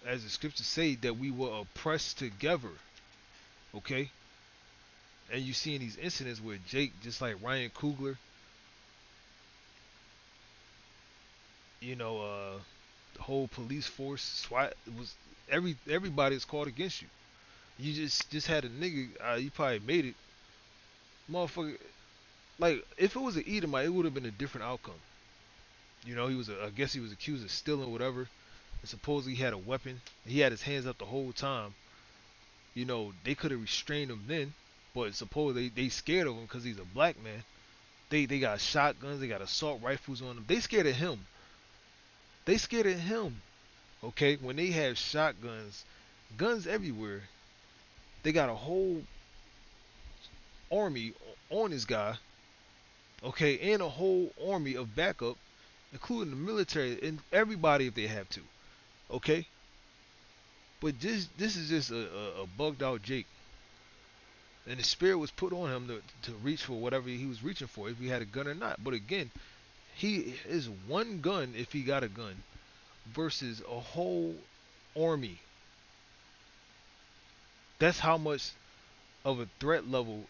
As the scriptures say, that we were oppressed together. Okay? And you see in these incidents where Jake, just like Ryan Coogler, You know, the whole police force, SWAT was everybody is called against you. You just had a nigga. You probably made it, motherfucker. Like if it was an Edomite, it would have been a different outcome. You know, I guess he was accused of stealing whatever, and supposedly he had a weapon. He had his hands up the whole time. You know, they could have restrained him then, but supposedly they scared of him because he's a black man. They got shotguns, they got assault rifles on them. They scared of him. They scared of him. Okay, when they have shotguns, guns everywhere. They got a whole army on this guy. Okay, and a whole army of backup, including the military and everybody if they have to. Okay, but this is just a bugged out Jake, and the spirit was put on him to reach for whatever he was reaching for, if he had a gun or not. But again, he is one gun if he got a gun versus a whole army. That's how much of a threat level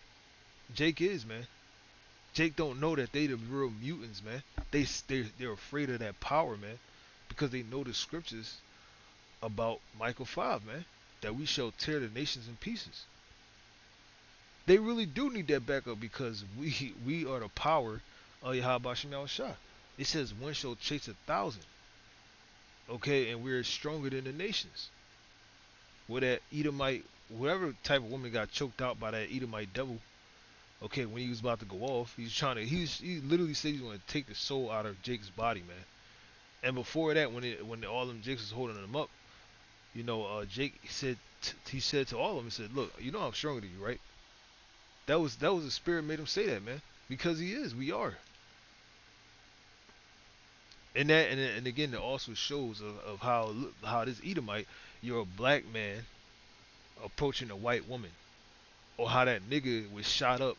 Jake is, man. Jake don't know that they the real mutants, man. They're afraid of that power, man, because they know the scriptures about Michael 5, man, that we shall tear the nations in pieces. They really do need that backup because we are the power of Yahweh Shem Shah. It says one shall chase 1,000, okay, and we're stronger than the nations. Where that Edomite, whatever type of woman got choked out by that Edomite devil, okay, when he was about to go off, he literally said he's going to take the soul out of Jake's body, man. And before that, when all them Jakes was holding him up, you know, Jake he said to all of them, he said, "Look, you know I'm stronger than you, right?" That was the spirit made him say that, man, because he is. We are. And that and again, it also shows of how this Edomite, you're a black man approaching a white woman, or how that nigga was shot up.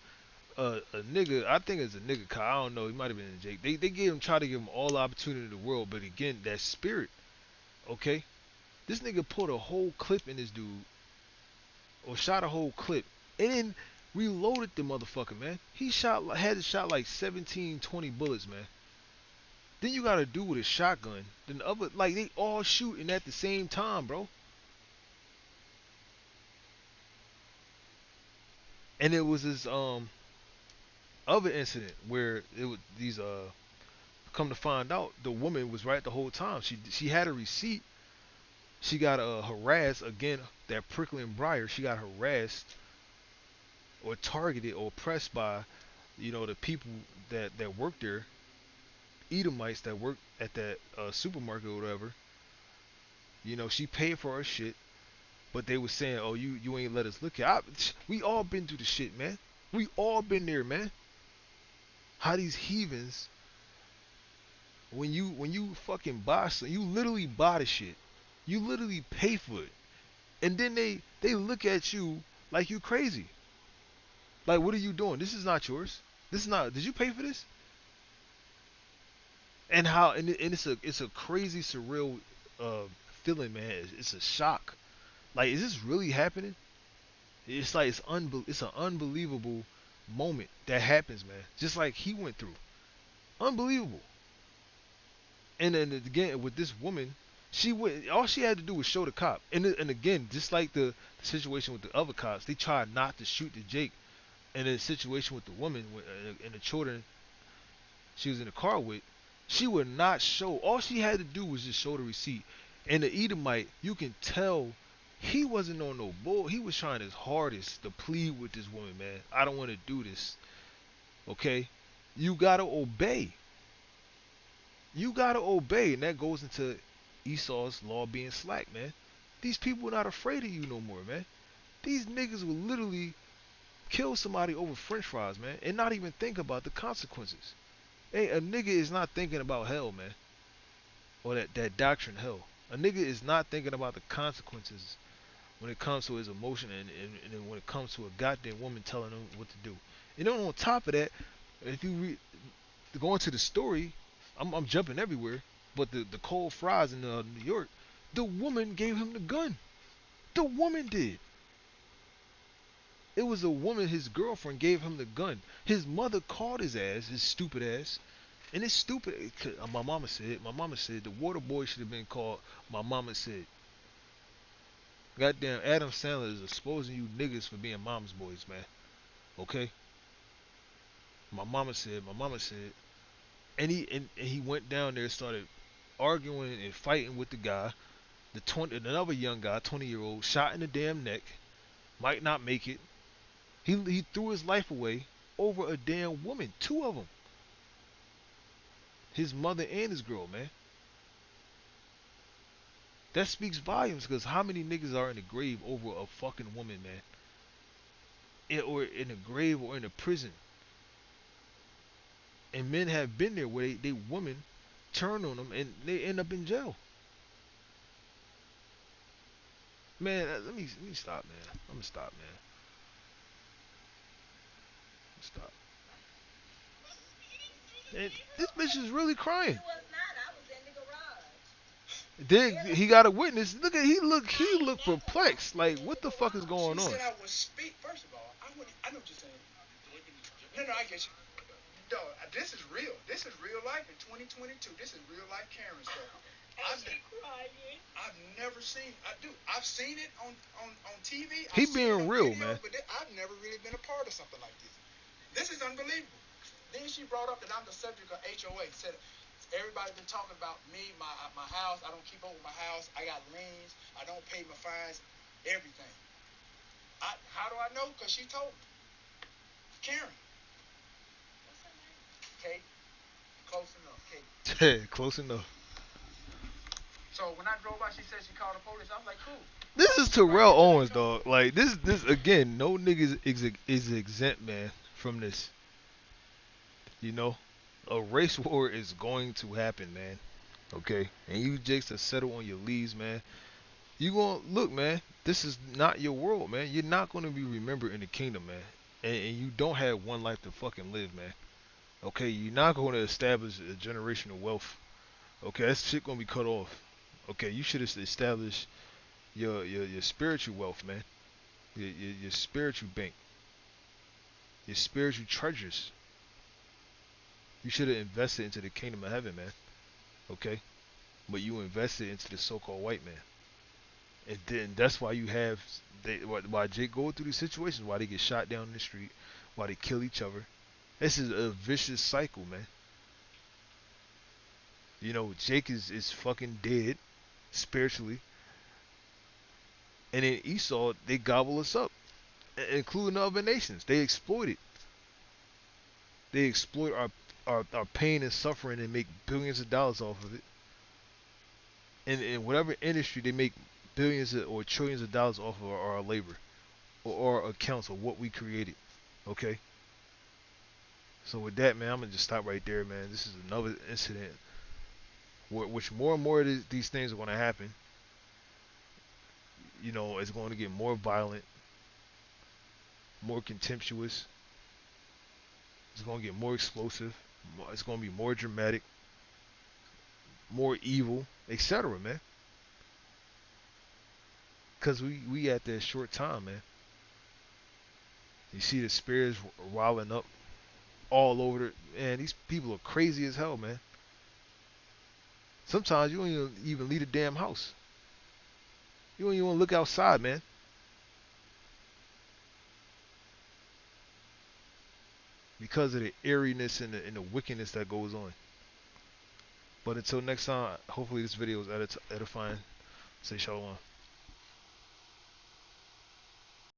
A nigga, I think it's a nigga. I don't know. He might have been in Jake. They try to give him all the opportunity in the world, but again, that spirit. Okay, this nigga put a whole clip in this dude, or shot a whole clip, and then reloaded the motherfucker, man. He had shot like 17, 20 bullets, man. Then you gotta do with a shotgun. Then the other, like they all shooting at the same time, bro. And it was this other incident where it was these come to find out the woman was right the whole time. She had a receipt. She got harassed again. That prickling briar. She got harassed or targeted or pressed by, you know, the people that work there, Edomites that work at that supermarket or whatever. You know, she paid for her shit, but they was saying, "Oh, you ain't let us look at." We all been through the shit, man. We all been there, man. How these heathens, when you fucking buy something, you literally buy the shit. You literally pay for it, and then they look at you like you crazy. Like, what are you doing? This is not yours. This is not. Did you pay for this? And how? And it's a crazy surreal uh feeling, man. It's a shock. Like, is this really happening? It's like it's an unbelievable moment that happens, man. Just like he went through. Unbelievable. And then again with this woman, she went. All she had to do was show the cop. And again, just like the situation with the other cops, they tried not to shoot the Jake. And the situation with the woman and the children she was in the car with, she would not show. All she had to do was just show the receipt. And the Edomite, you can tell he wasn't on no bull. He was trying his hardest to plead with this woman, man. I don't want to do this. Okay? You gotta obey. You gotta obey. And that goes into Esau's law being slack, man. These people are not afraid of you no more, man. These niggas will literally kill somebody over french fries, man, and not even think about the consequences. Hey, a nigga is not thinking about hell, man, or that doctrine hell. A nigga is not thinking about the consequences when it comes to his emotion and then when it comes to a goddamn woman telling him what to do. And then on top of that, if you go into the story, I'm jumping everywhere, but the cold fries in New York, the woman gave him the gun. The woman did. It was a woman, his girlfriend, gave him the gun. His mother called his ass, his stupid ass, And it's stupid. My mama said the water boy should have been called my mama said. Goddamn Adam Sandler is exposing you niggas for being mama's boys, man. Okay? My mama said and he went down there and started arguing and fighting with the guy. Another young guy, 20-year-old, shot in the damn neck, might not make it. He threw his life away over a damn woman, two of them, his mother and his girl, man. That speaks volumes because how many niggas are in the grave over a fucking woman, man? Or in a grave or in a prison. And men have been there where they women turn on them and they end up in jail. Man, let me stop, man. I'm gonna stop, man. Stop. And this bitch is really crying. Then he got a witness. Look at he looked perplexed. Like what the fuck is going on? She said I would speak. First of all, I know what you're saying. No, I get you. No, this is real. This is real life in 2022. This is real life Karen stuff. I've never seen. I've seen it on TV. He being real, video, man. But I've never really been a part of something like this. This is unbelievable. Then she brought up that I'm the subject of HOA. Said everybody's been talking about me, my house. I don't keep up with my house. I got liens. I don't pay my fines. Everything. How do I know? Because she told me. Karen. Kate. Close enough, Kate. Close enough. So when I drove by, she said she called the police. I was like, cool. This is Terrell Owens, dog. Like this again. No niggas is exempt, man, from this. You know, a race war is going to happen, man. Okay, and you jakes to settle on your leaves, man. You gonna look, man. This is not your world, man. You're not gonna be remembered in the kingdom, man. And you don't have one life to fucking live, man. Okay, you're not gonna establish a generational wealth. Okay, that shit gonna be cut off. Okay, you should establish your spiritual wealth, man. Your spiritual bank, your spiritual treasures. You should have invested into the kingdom of heaven, man. Okay, but you invested into the so-called white man, and then that's why you have why Jake go through these situations, why they get shot down in the street, why they kill each other. This is a vicious cycle, man. You know, Jake is fucking dead spiritually, and then Esau they gobble us up, including the other nations. They exploit it. They exploit our pain and suffering and make billions of dollars off of it. And in whatever industry they make billions or trillions of dollars off of our labor or our accounts of what we created. Okay. So with that, man, I'm gonna just stop right there, man. This is another incident which more and more of these things are gonna happen. You know, it's going to get more violent, more contemptuous. It's going to get more explosive. It's going to be more dramatic, more evil, etc., man. Because we at that short time, man. You see the spirits riling up all over the, man, these people are crazy as hell, man. Sometimes you don't even leave the damn house. You don't even want to look outside, man. Because of the eeriness and the wickedness that goes on. But until next time, hopefully this video is edifying. Say shalom.